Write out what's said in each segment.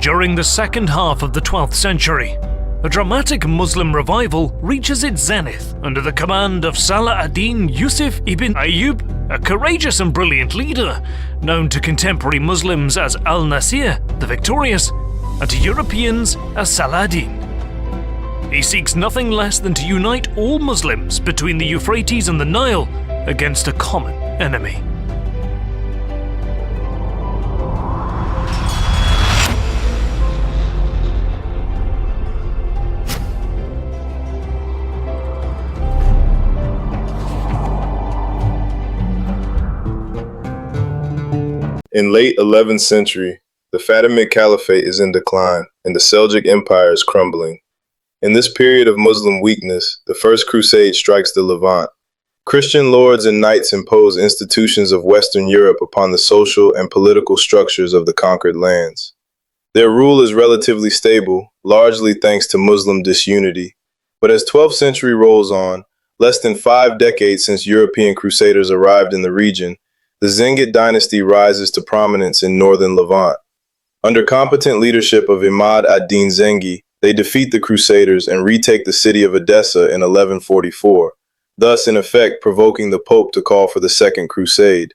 During the second half of the 12th century, a dramatic Muslim revival reaches its zenith under the command of Saladin Yusuf ibn Ayyub, a courageous and brilliant leader, known to contemporary Muslims as Al-Nasir, the Victorious, and to Europeans as Saladin. He seeks nothing less than to unite all Muslims between the Euphrates and the Nile against a common enemy. In late 11th century, the Fatimid Caliphate is in decline and the Seljuk Empire is crumbling. In this period of Muslim weakness, the First Crusade strikes the Levant. Christian lords and knights impose institutions of Western Europe upon the social and political structures of the conquered lands. Their rule is relatively stable, largely thanks to Muslim disunity. But as 12th century rolls on, less than 5 decades since European crusaders arrived in the region, the Zengid dynasty rises to prominence in northern Levant. Under competent leadership of Ahmed ad-Din Zengi, they defeat the Crusaders and retake the city of Edessa in 1144, thus in effect provoking the Pope to call for the Second Crusade.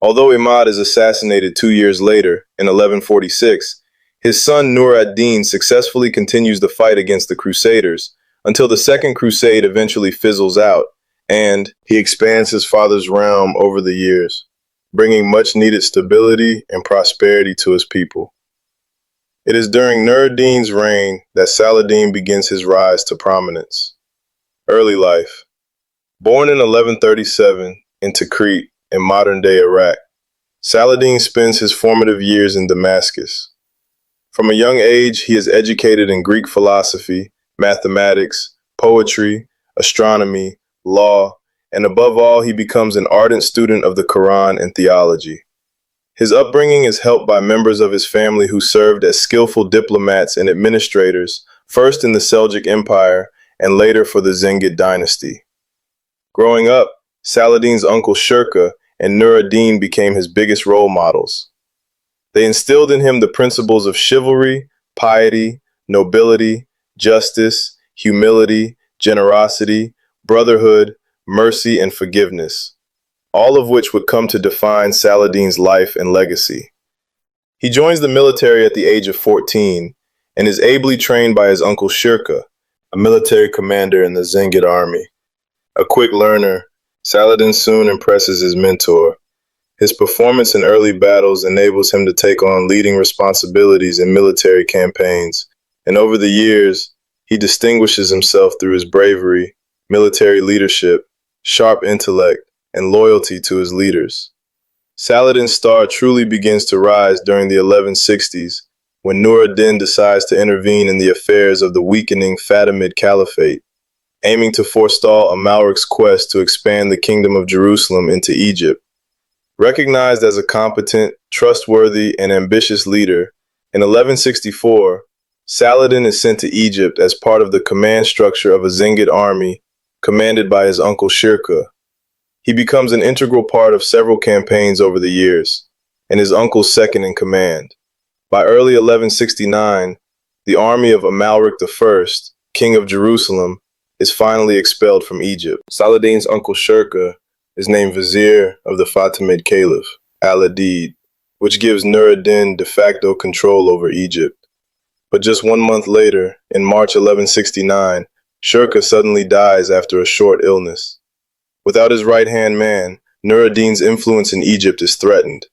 Although Ahmed is assassinated 2 years later, in 1146, his son Nur ad-Din successfully continues the fight against the Crusaders until the Second Crusade eventually fizzles out, and he expands his father's realm over the years, bringing much-needed stability and prosperity to his people. It is during Nur ad-Din's reign that Saladin begins his rise to prominence. Early life. Born in 1137 in Tikrit in modern-day Iraq, Saladin spends his formative years in Damascus. From a young age, he is educated in Greek philosophy, mathematics, poetry, astronomy, law, and above all, he becomes an ardent student of the Quran and theology. His upbringing is helped by members of his family who served as skillful diplomats and administrators, first in the Seljuk Empire and later for the Zengid dynasty. Growing up, Saladin's uncle Shirkuh and Nur ad-Din became his biggest role models. They instilled in him the principles of chivalry, piety, nobility, justice, humility, generosity, brotherhood, mercy, and forgiveness, all of which would come to define Saladin's life and legacy. He joins the military at the age of 14 and is ably trained by his uncle Shirkuh, a military commander in the Zengid army. A quick learner, Saladin soon impresses his mentor. His performance in early battles enables him to take on leading responsibilities in military campaigns, and over the years, he distinguishes himself through his bravery, military leadership, sharp intellect, and loyalty to his leaders. Saladin's star truly begins to rise during the 1160s when Nur ad-Din decides to intervene in the affairs of the weakening Fatimid Caliphate, aiming to forestall Amalric's quest to expand the Kingdom of Jerusalem into Egypt. Recognized as a competent, trustworthy, and ambitious leader, in 1164, Saladin is sent to Egypt as part of the command structure of a Zengid army commanded by his uncle Shirkuh. He becomes an integral part of several campaigns over the years, and his uncle's second in command. By early 1169, the army of Amalric I, king of Jerusalem, is finally expelled from Egypt. Saladin's uncle Shirkuh is named vizier of the Fatimid Caliph, Al-Adid, which gives Nur ad-Din de facto control over Egypt. But just 1 month later, in March 1169, Shirkuh suddenly dies after a short illness. Without his right-hand man, Nur ad-Din's influence in Egypt is threatened,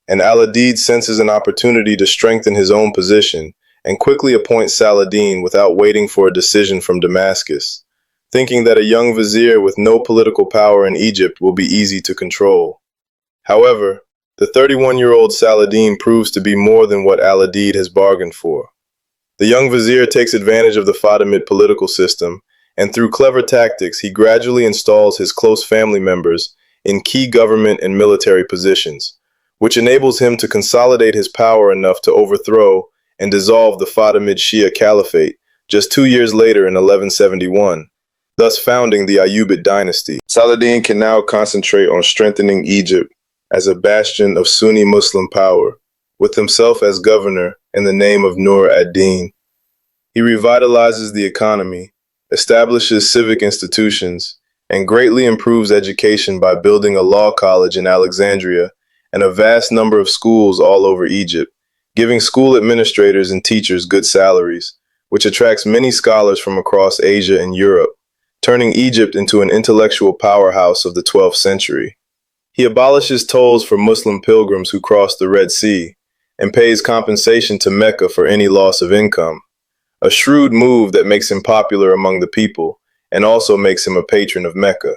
and Al-Adid senses an opportunity to strengthen his own position and quickly appoints Saladin without waiting for a decision from Damascus, thinking that a young vizier with no political power in Egypt will be easy to control. However, the 31-year-old Saladin proves to be more than what Al-Adid has bargained for. The young vizier takes advantage of the Fatimid political system, and through clever tactics, he gradually installs his close family members in key government and military positions, which enables him to consolidate his power enough to overthrow and dissolve the Fatimid Shia Caliphate just 2 years later in 1171, thus founding the Ayyubid dynasty. Saladin can now concentrate on strengthening Egypt as a bastion of Sunni Muslim power, with himself as governor in the name of Nur ad-Din. He revitalizes the economy, establishes civic institutions, and greatly improves education by building a law college in Alexandria and a vast number of schools all over Egypt, giving school administrators and teachers good salaries, which attracts many scholars from across Asia and Europe, turning Egypt into an intellectual powerhouse of the 12th century. He abolishes tolls for Muslim pilgrims who cross the Red Sea and pays compensation to Mecca for any loss of income, a shrewd move that makes him popular among the people and also makes him a patron of Mecca.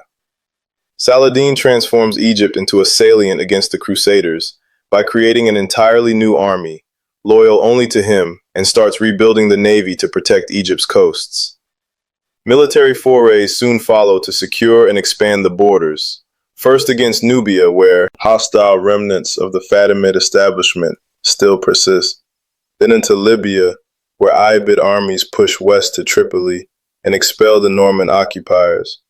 Saladin transforms Egypt into a salient against the Crusaders by creating an entirely new army, loyal only to him, and starts rebuilding the navy to protect Egypt's coasts. Military forays soon follow to secure and expand the borders, first against Nubia, where hostile remnants of the Fatimid establishment still persist, then into Libya, where Ayyubid armies push west to Tripoli and expel the Norman occupiers.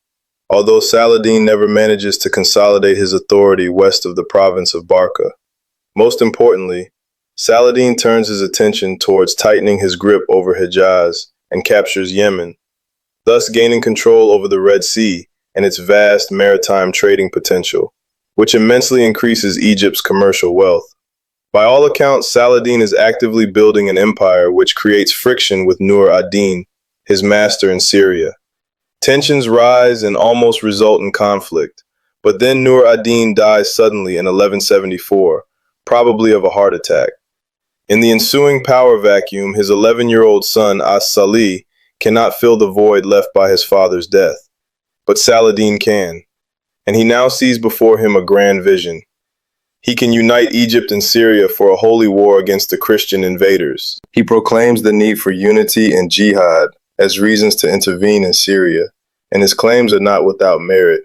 Although Saladin never manages to consolidate his authority west of the province of Barca. Most importantly, Saladin turns his attention towards tightening his grip over Hejaz and captures Yemen, thus gaining control over the Red Sea and its vast maritime trading potential, which immensely increases Egypt's commercial wealth. By all accounts, Saladin is actively building an empire which creates friction with Nur ad-Din, his master in Syria. Tensions rise and almost result in conflict, but then Nur ad-Din dies suddenly in 1174, probably of a heart attack. In the ensuing power vacuum, his 11-year-old son As-Salih cannot fill the void left by his father's death. But Saladin can, and he now sees before him a grand vision. He can unite Egypt and Syria for a holy war against the Christian invaders. He proclaims the need for unity and jihad as reasons to intervene in Syria, and his claims are not without merit.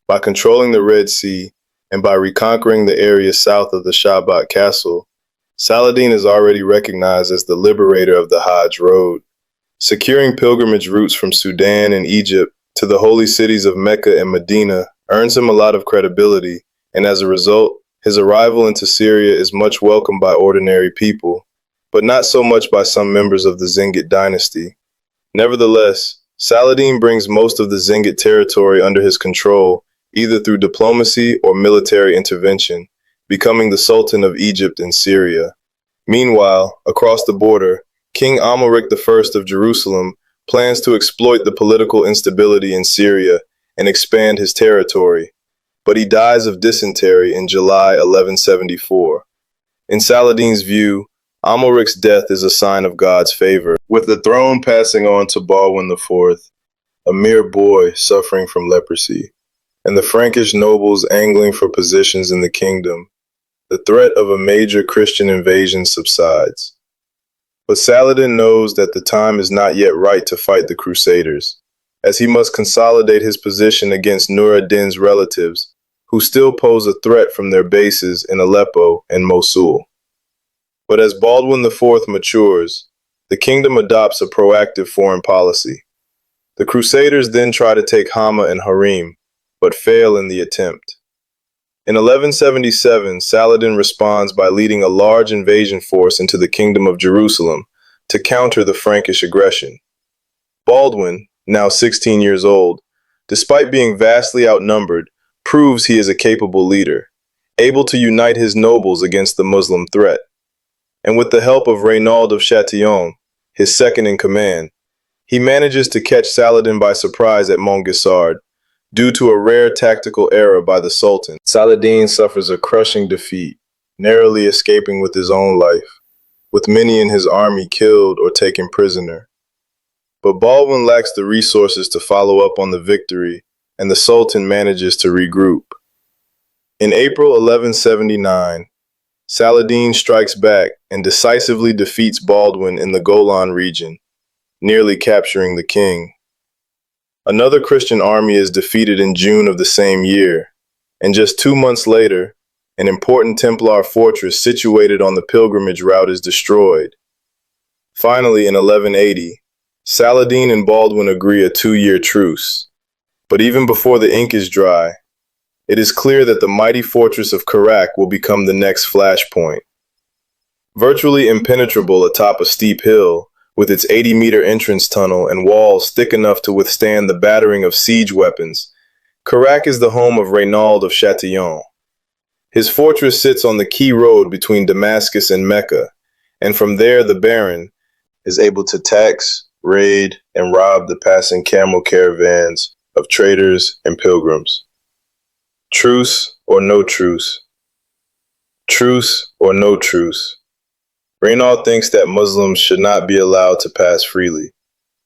By controlling the Red Sea and by reconquering the area south of the Shabat Castle, Saladin is already recognized as the liberator of the Hajj road. Securing pilgrimage routes from Sudan and Egypt to the holy cities of Mecca and Medina earns him a lot of credibility, and as a result, his arrival into Syria is much welcomed by ordinary people, but not so much by some members of the Zingid dynasty. Nevertheless, Saladin brings most of the Zingid territory under his control, either through diplomacy or military intervention, becoming the Sultan of Egypt and Syria. Meanwhile, across the border, King Amalric I of Jerusalem plans to exploit the political instability in Syria and expand his territory, but he dies of dysentery in July 1174. In Saladin's view, Amalric's death is a sign of God's favor, with the throne passing on to Baldwin IV, a mere boy suffering from leprosy, and the Frankish nobles angling for positions in the kingdom. The threat of a major Christian invasion subsides. But Saladin knows that the time is not yet right to fight the Crusaders, as he must consolidate his position against Nur ad-Din's relatives, who still pose a threat from their bases in Aleppo and Mosul. But as Baldwin IV matures, the kingdom adopts a proactive foreign policy. The Crusaders then try to take Hama and Harim, but fail in the attempt. In 1177, Saladin responds by leading a large invasion force into the Kingdom of Jerusalem to counter the Frankish aggression. Baldwin, now 16 years old, despite being vastly outnumbered, proves he is a capable leader, able to unite his nobles against the Muslim threat. And with the help of Renaud of Châtillon, his second in command, he manages to catch Saladin by surprise at Montgisard. Due to a rare tactical error by the Sultan, Saladin suffers a crushing defeat, narrowly escaping with his own life, with many in his army killed or taken prisoner. But Baldwin lacks the resources to follow up on the victory, and the Sultan manages to regroup. In April 1179, Saladin strikes back and decisively defeats Baldwin in the Golan region, nearly capturing the king. Another Christian army is defeated in June of the same year, and just 2 months later, an important Templar fortress situated on the pilgrimage route is destroyed. Finally, in 1180, Saladin and Baldwin agree a 2-year truce. But even before the ink is dry, it is clear that the mighty fortress of Karak will become the next flashpoint. Virtually impenetrable atop a steep hill, with its 80-meter entrance tunnel and walls thick enough to withstand the battering of siege weapons, Carac is the home of Reynald of Chatillon. His fortress sits on the key road between Damascus and Mecca, and from there the Baron is able to tax, raid, and rob the passing camel caravans of traders and pilgrims. Truce or no truce? Truce or no truce? Reynald thinks that Muslims should not be allowed to pass freely.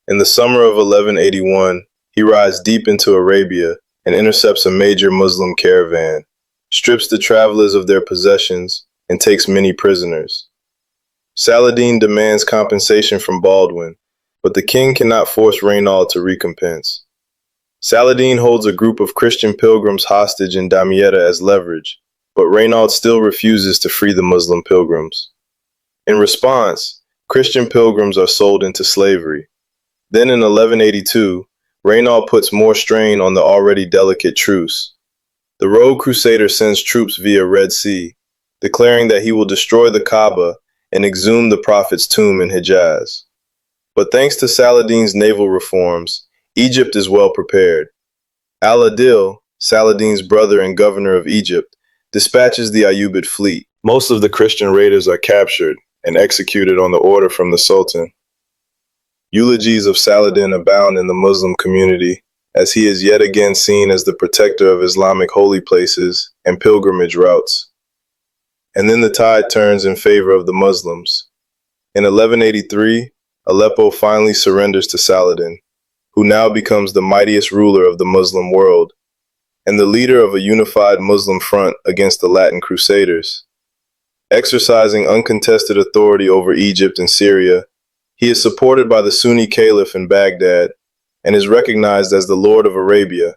In the summer of 1181, he rides deep into Arabia and intercepts a major Muslim caravan, strips the travelers of their possessions, and takes many prisoners. Saladin demands compensation from Baldwin, but the king cannot force Reynald to recompense. Saladin holds a group of Christian pilgrims hostage in Damietta as leverage, but Reynald still refuses to free the Muslim pilgrims. In response, Christian pilgrims are sold into slavery. Then in 1182, Reynald puts more strain on the already delicate truce. The rogue crusader sends troops via Red Sea, declaring that he will destroy the Kaaba and exhume the Prophet's tomb in Hejaz. But thanks to Saladin's naval reforms, Egypt is well prepared. Al-Adil, Saladin's brother and governor of Egypt, dispatches the Ayyubid fleet. Most of the Christian raiders are captured and executed on the order from the Sultan. Eulogies of Saladin abound in the Muslim community, as he is yet again seen as the protector of Islamic holy places and pilgrimage routes. And then the tide turns in favor of the Muslims. In 1183, Aleppo finally surrenders to Saladin, who now becomes the mightiest ruler of the Muslim world, and the leader of a unified Muslim front against the Latin Crusaders. Exercising uncontested authority over Egypt and Syria, he is supported by the Sunni Caliph in Baghdad and is recognized as the Lord of Arabia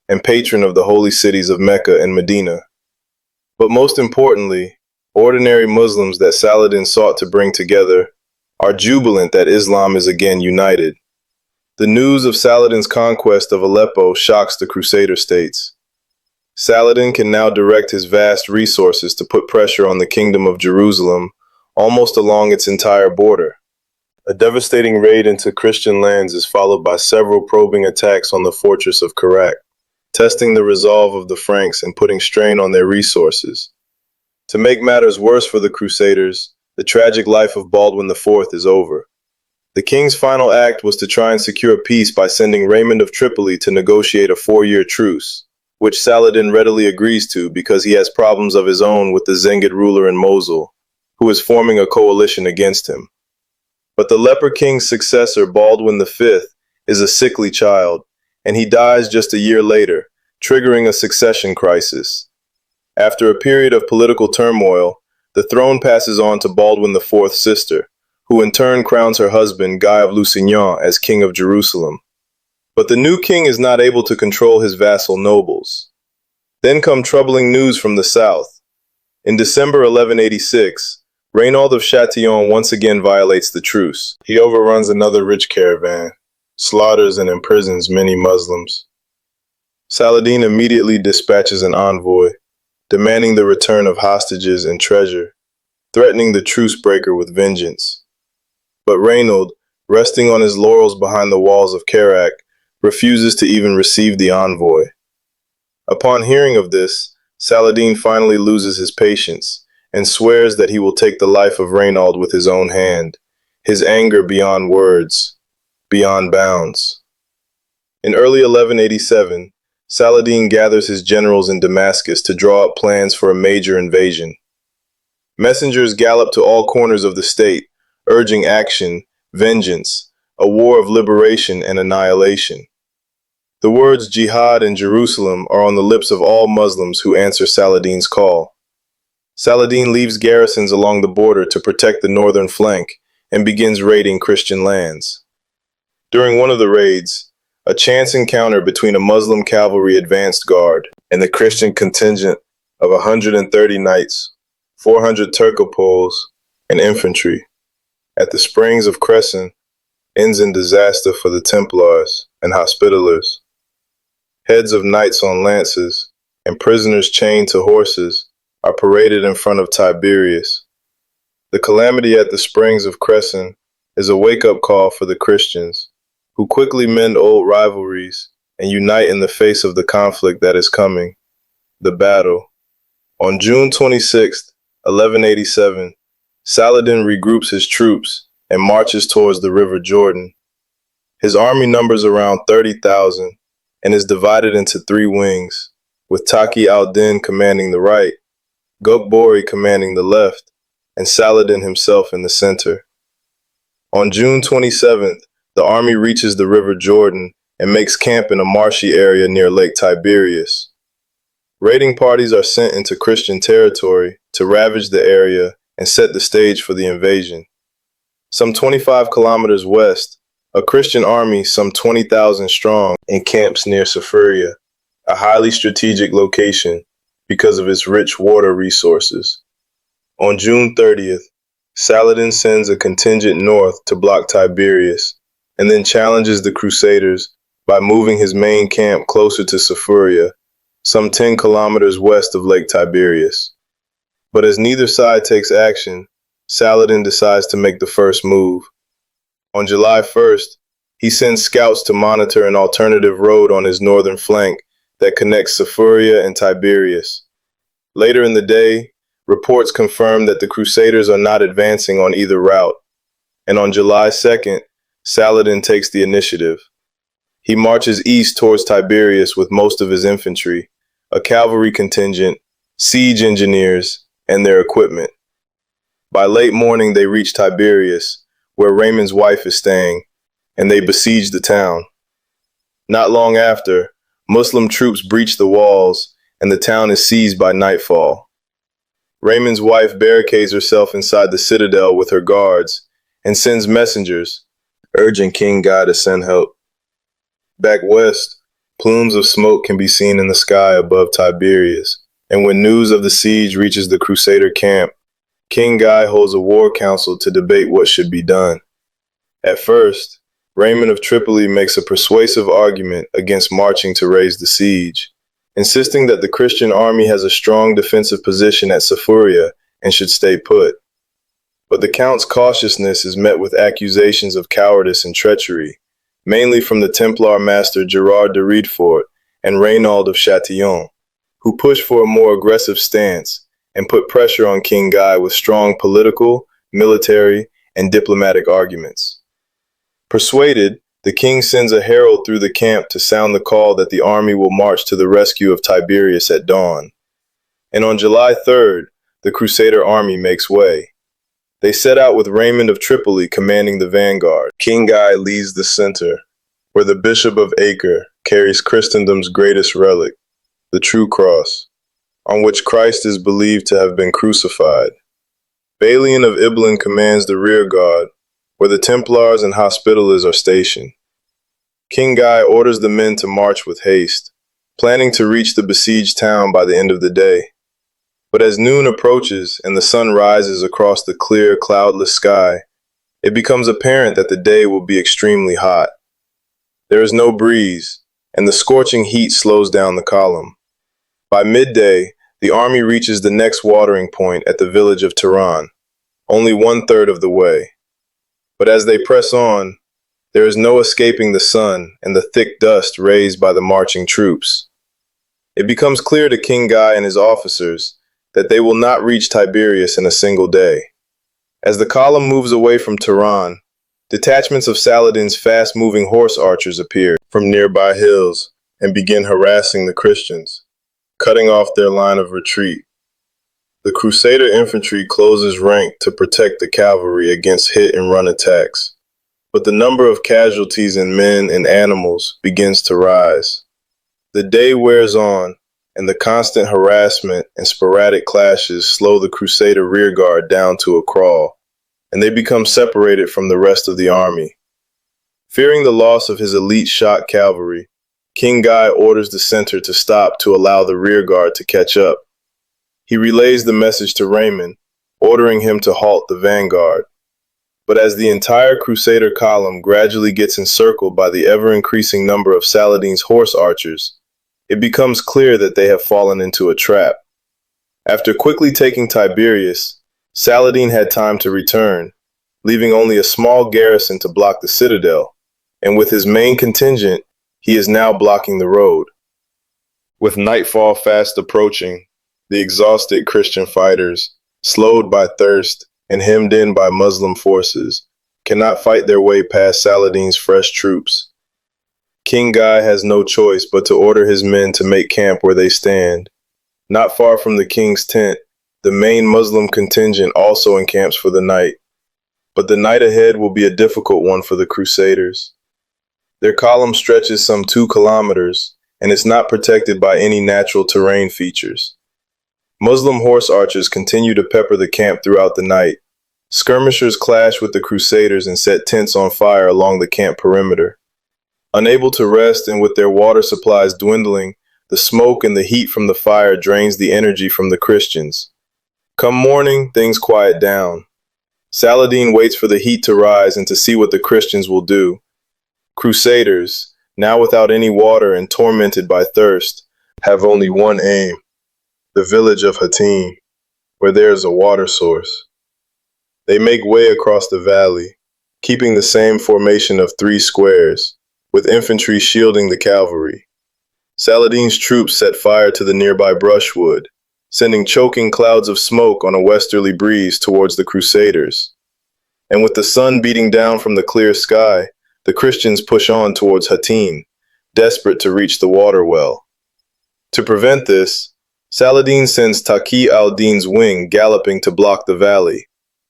and patron of the holy cities of Mecca and Medina. But most importantly, ordinary Muslims that Saladin sought to bring together are jubilant that Islam is again united. The news of Saladin's conquest of Aleppo shocks the Crusader states. Saladin can now direct his vast resources to put pressure on the Kingdom of Jerusalem almost along its entire border. A devastating raid into Christian lands is followed by several probing attacks on the fortress of Carac, testing the resolve of the Franks and putting strain on their resources. To make matters worse for the Crusaders, the tragic life of Baldwin IV is over. The king's final act was to try and secure peace by sending Raymond of Tripoli to negotiate a 4-year truce, which Saladin readily agrees to because he has problems of his own with the Zengid ruler in Mosul, who is forming a coalition against him. But the leper king's successor, Baldwin V, is a sickly child, and he dies just a year later, triggering a succession crisis. After a period of political turmoil, the throne passes on to Baldwin IV's sister, who in turn crowns her husband, Guy of Lusignan, as king of Jerusalem. But the new king is not able to control his vassal nobles. Then come troubling news from the south. In December 1186, Reynald of Chatillon once again violates the truce. He overruns another rich caravan, slaughters and imprisons many Muslims. Saladin immediately dispatches an envoy, demanding the return of hostages and treasure, threatening the truce breaker with vengeance. But Reynald, resting on his laurels behind the walls of Carac, refuses to even receive the envoy. Upon hearing of this, Saladin finally loses his patience and swears that he will take the life of Reynald with his own hand, his anger beyond words, beyond bounds. In early 1187, Saladin gathers his generals in Damascus to draw up plans for a major invasion. Messengers gallop to all corners of the state, urging action, vengeance, a war of liberation and annihilation. The words jihad and Jerusalem are on the lips of all Muslims who answer Saladin's call. Saladin leaves garrisons along the border to protect the northern flank and begins raiding Christian lands. During one of the raids, a chance encounter between a Muslim cavalry advanced guard and the Christian contingent of 130 knights, 400 Turcopoles, and infantry at the springs of Crescent ends in disaster for the Templars and Hospitallers. Heads of knights on lances and prisoners chained to horses are paraded in front of Tiberius. The calamity at the springs of Crescent is a wake-up call for the Christians, who quickly mend old rivalries and unite in the face of the conflict that is coming, the battle. On June 26, 1187, Saladin regroups his troops and marches towards the River Jordan. His army numbers around 30,000 and is divided into three wings, with Taqi al-Din commanding the right, Gokbori commanding the left, and Saladin himself in the center. On June 27th, the army reaches the River Jordan and makes camp in a marshy area near Lake Tiberias. Raiding parties are sent into Christian territory to ravage the area and set the stage for the invasion. Some 25 kilometers west, a Christian army, some 20,000 strong, encamps near Safuria, a highly strategic location because of its rich water resources. On June 30th, Saladin sends a contingent north to block Tiberias and then challenges the Crusaders by moving his main camp closer to Safuria, some 10 kilometers west of Lake Tiberias. But as neither side takes action, Saladin decides to make the first move. On July 1st, he sends scouts to monitor an alternative road on his northern flank that connects Safuria and Tiberias. Later in the day, reports confirm that the Crusaders are not advancing on either route, and on July 2nd, Saladin takes the initiative. He marches east towards Tiberias with most of his infantry, a cavalry contingent, siege engineers, and their equipment. By late morning, they reach Tiberias, where Raymond's wife is staying, and they besiege the town. Not long after, Muslim troops breach the walls, and the town is seized by nightfall. Raymond's wife barricades herself inside the citadel with her guards and sends messengers, urging King Guy to send help. Back west, plumes of smoke can be seen in the sky above Tiberias, and when news of the siege reaches the Crusader camp, King Guy holds a war council to debate what should be done. At first, Raymond of Tripoli makes a persuasive argument against marching to raise the siege, insisting that the Christian army has a strong defensive position at Safuria and should stay put. But the Count's cautiousness is met with accusations of cowardice and treachery, mainly from the Templar master Gerard de Riedfort and Reynald of Chatillon, who push for a more aggressive stance and put pressure on King Guy with strong political, military, and diplomatic arguments. Persuaded, the king sends a herald through the camp to sound the call that the army will march to the rescue of Tiberias at dawn. And on July 3rd, the Crusader army makes way. They set out with Raymond of Tripoli commanding the vanguard. King Guy leads the center, where the Bishop of Acre carries Christendom's greatest relic, the true cross, on which Christ is believed to have been crucified. Balian of Ibelin commands the rear guard, where the Templars and Hospitallers are stationed. King Guy orders the men to march with haste, planning to reach the besieged town by the end of the day. But as noon approaches and the sun rises across the clear, cloudless sky, it becomes apparent that the day will be extremely hot. There is no breeze, and the scorching heat slows down the column. By midday, the army reaches the next watering point at the village of Tehran, only 1/3 of the way. But as they press on, there is no escaping the sun and the thick dust raised by the marching troops. It becomes clear to King Guy and his officers that they will not reach Tiberias in a single day. As the column moves away from Tehran, detachments of Saladin's fast-moving horse archers appear from nearby hills and begin harassing the Christians, cutting off their line of retreat. The Crusader infantry closes rank to protect the cavalry against hit-and-run attacks, but the number of casualties in men and animals begins to rise. The day wears on, and the constant harassment and sporadic clashes slow the Crusader rearguard down to a crawl, and they become separated from the rest of the army. Fearing the loss of his elite shock cavalry, King Guy orders the center to stop to allow the rearguard to catch up. He relays the message to Raymond, ordering him to halt the vanguard. But as the entire Crusader column gradually gets encircled by the ever-increasing number of Saladin's horse archers, it becomes clear that they have fallen into a trap. After quickly taking Tiberias, Saladin had time to return, leaving only a small garrison to block the citadel, and with his main contingent, he is now blocking the road. With nightfall fast approaching, the exhausted Christian fighters, slowed by thirst and hemmed in by Muslim forces, cannot fight their way past Saladin's fresh troops. King Guy has no choice but to order his men to make camp where they stand. Not far from the king's tent, the main Muslim contingent also encamps for the night. But the night ahead will be a difficult one for the Crusaders. Their column stretches some 2 kilometers, and is not protected by any natural terrain features. Muslim horse archers continue to pepper the camp throughout the night. Skirmishers clash with the Crusaders and set tents on fire along the camp perimeter. Unable to rest and with their water supplies dwindling, the smoke and the heat from the fire drains the energy from the Christians. Come morning, things quiet down. Saladin waits for the heat to rise and to see what the Christians will do. Crusaders, now without any water and tormented by thirst, have only one aim: the village of Hattin, where there is a water source. They make way across the valley, keeping the same formation of 3 squares, with infantry shielding the cavalry. Saladin's troops set fire to the nearby brushwood, sending choking clouds of smoke on a westerly breeze towards the Crusaders. And with the sun beating down from the clear sky, the Christians push on towards Hattin, desperate to reach the water well. To prevent this, Saladin sends Taqi al-Din's wing galloping to block the valley,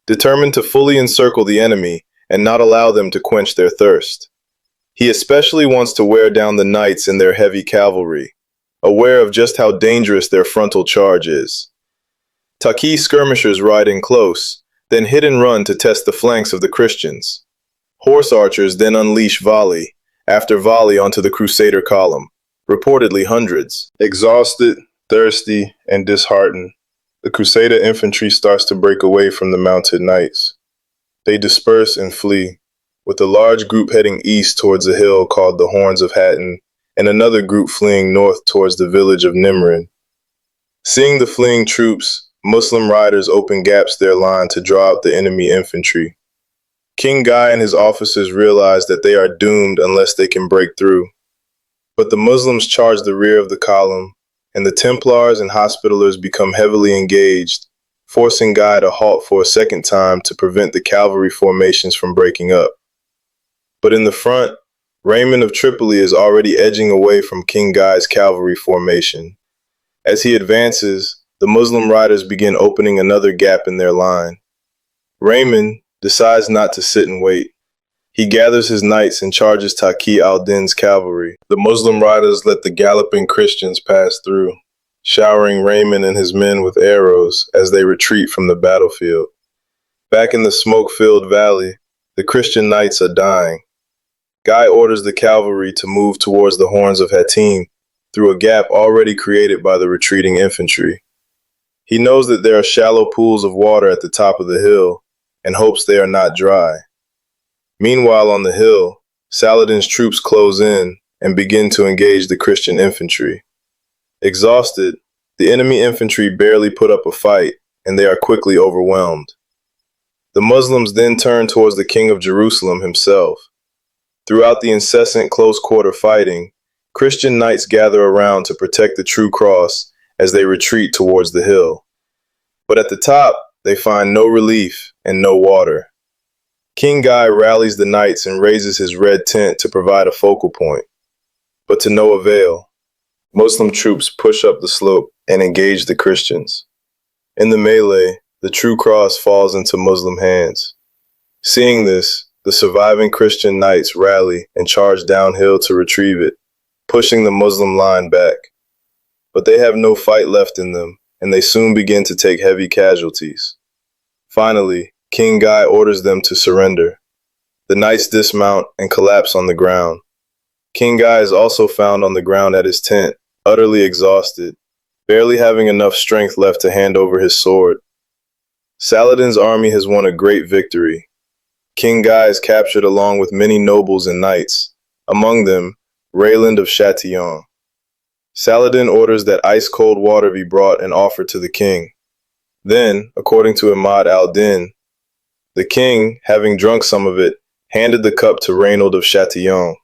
determined to fully encircle the enemy and not allow them to quench their thirst. He especially wants to wear down the knights in their heavy cavalry, aware of just how dangerous their frontal charge is. Taqi skirmishers ride in close, then hit and run to test the flanks of the Christians. Horse archers then unleash volley after volley onto the Crusader column, reportedly hundreds. Exhausted, thirsty, and disheartened, the Crusader infantry starts to break away from the mounted knights. They disperse and flee, with a large group heading east towards a hill called the Horns of Hattin, and another group fleeing north towards the village of Nimrin. Seeing the fleeing troops, Muslim riders open gaps their line to draw out the enemy infantry. King Guy and his officers realize that they are doomed unless they can break through. But the Muslims charge the rear of the column, and the Templars and Hospitallers become heavily engaged, forcing Guy to halt for a second time to prevent the cavalry formations from breaking up. But in the front, Raymond of Tripoli is already edging away from King Guy's cavalry formation. As he advances, the Muslim riders begin opening another gap in their line. Raymond decides not to sit and wait. He gathers his knights and charges Taqi al-Din's cavalry. The Muslim riders let the galloping Christians pass through, showering Raymond and his men with arrows as they retreat from the battlefield. Back in the smoke-filled valley, the Christian knights are dying. Guy orders the cavalry to move towards the Horns of Hattin through a gap already created by the retreating infantry. He knows that there are shallow pools of water at the top of the hill and hopes they are not dry. Meanwhile, on the hill, Saladin's troops close in and begin to engage the Christian infantry. Exhausted, the enemy infantry barely put up a fight, and they are quickly overwhelmed. The Muslims then turn towards the King of Jerusalem himself. Throughout the incessant close-quarter fighting, Christian knights gather around to protect the true cross as they retreat towards the hill. But at the top, they find no relief and no water. King Guy rallies the knights and raises his red tent to provide a focal point. But to no avail. Muslim troops push up the slope and engage the Christians. In the melee, the true cross falls into Muslim hands. Seeing this, the surviving Christian knights rally and charge downhill to retrieve it, pushing the Muslim line back. But they have no fight left in them, and they soon begin to take heavy casualties. Finally, King Guy orders them to surrender. The knights dismount and collapse on the ground. King Guy is also found on the ground at his tent, utterly exhausted, barely having enough strength left to hand over his sword. Saladin's army has won a great victory. King Guy is captured along with many nobles and knights, among them Rayland of Chatillon. Saladin orders that ice-cold water be brought and offered to the king. Then, according to Ahmed al-Din, the king, having drunk some of it, handed the cup to Reynold of Chatillon,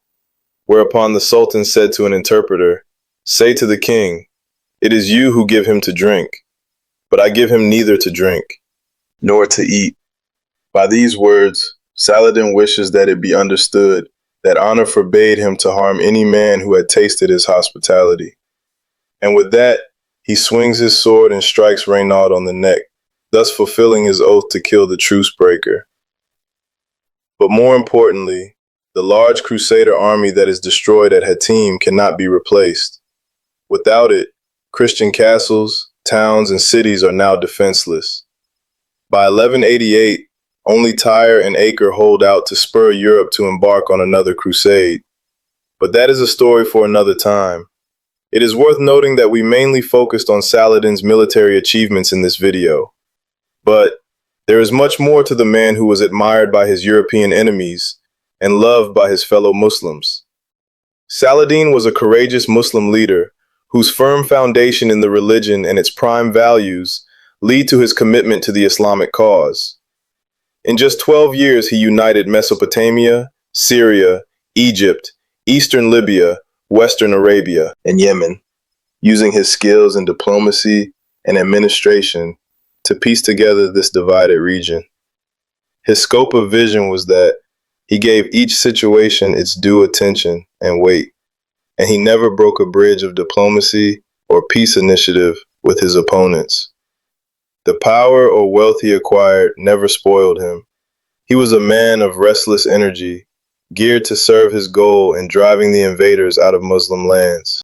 whereupon the sultan said to an interpreter, "Say to the king, it is you who give him to drink, but I give him neither to drink, nor to eat." By these words, Saladin wishes that it be understood that honor forbade him to harm any man who had tasted his hospitality. And with that, he swings his sword and strikes Reynaud on the neck, thus fulfilling his oath to kill the truce breaker. But more importantly, the large crusader army that is destroyed at Hattin cannot be replaced. Without it, Christian castles, towns, and cities are now defenseless. By 1188, only Tyre and Acre hold out to spur Europe to embark on another crusade. But that is a story for another time. It is worth noting that we mainly focused on Saladin's military achievements in this video. But there is much more to the man who was admired by his European enemies and loved by his fellow Muslims. Saladin was a courageous Muslim leader whose firm foundation in the religion and its prime values lead to his commitment to the Islamic cause. In just 12 years, he united Mesopotamia, Syria, Egypt, Eastern Libya, Western Arabia, and Yemen, using his skills in diplomacy and administration to piece together this divided region. His scope of vision was that he gave each situation its due attention and weight, and he never broke a bridge of diplomacy or peace initiative with his opponents. The power or wealth he acquired never spoiled him. He was a man of restless energy, geared to serve his goal in driving the invaders out of Muslim lands.